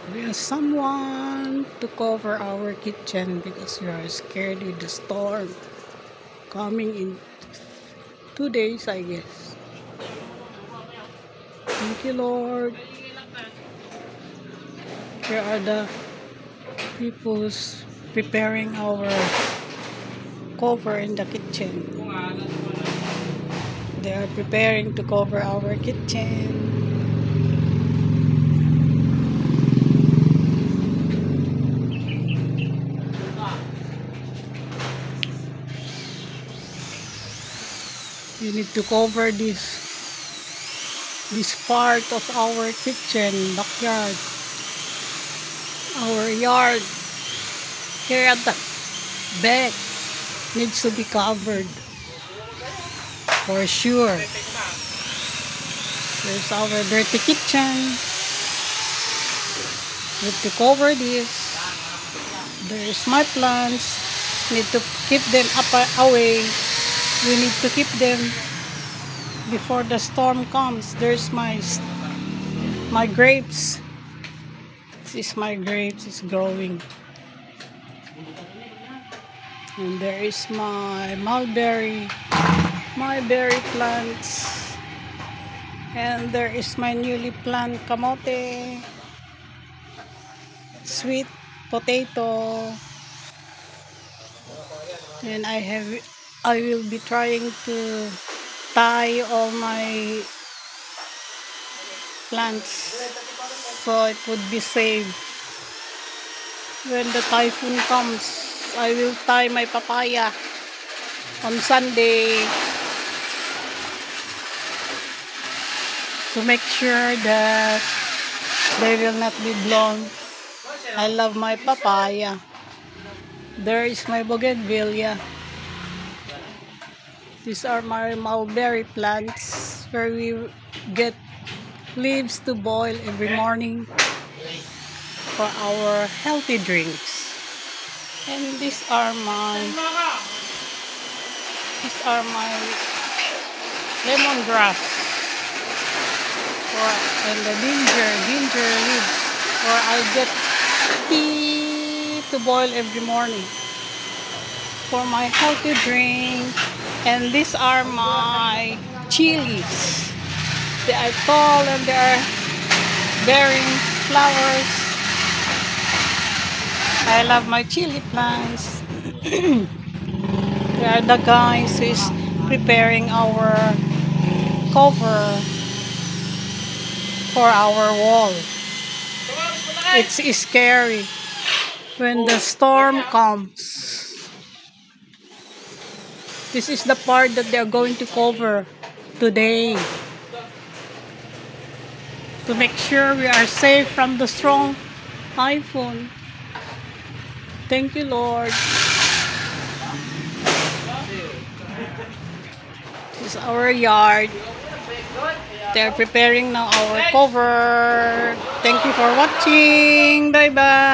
We have someone to cover our kitchen because we are scared with the storm coming in 2 days, I guess. Thank you, Lord. Here are the people preparing our cover in the kitchen. They are preparing to cover our kitchen. We need to cover this part of our kitchen, backyard, our yard. Here at the back needs to be covered for sure. There's our dirty kitchen. We need to cover this. There's my plants. Need to keep them away. We need to keep them before the storm comes. There's my grapes. This is my grapes. It's growing. And there is my mulberry plants. And there is my newly planted kamote, sweet potato. And I will be trying to tie all my plants so it would be safe. When the typhoon comes, I will tie my papaya on Sunday to make sure that they will not be blown. I love my papaya. There is my bougainvillea. These are my mulberry plants where we get leaves to boil every morning for our healthy drinks. And these are my lemongrass and the ginger leaves, or I get tea to boil every morning for my healthy drink. And these are my chilies. They are tall and they are bearing flowers. I love my chili plants. They are the guys who is preparing our cover for our wall. It's scary when the storm comes. This is the part that they are going to cover today to make sure we are safe from the strong typhoon. Thank you, Lord. This is our yard. They're preparing now our cover. Thank you for watching. Bye-bye.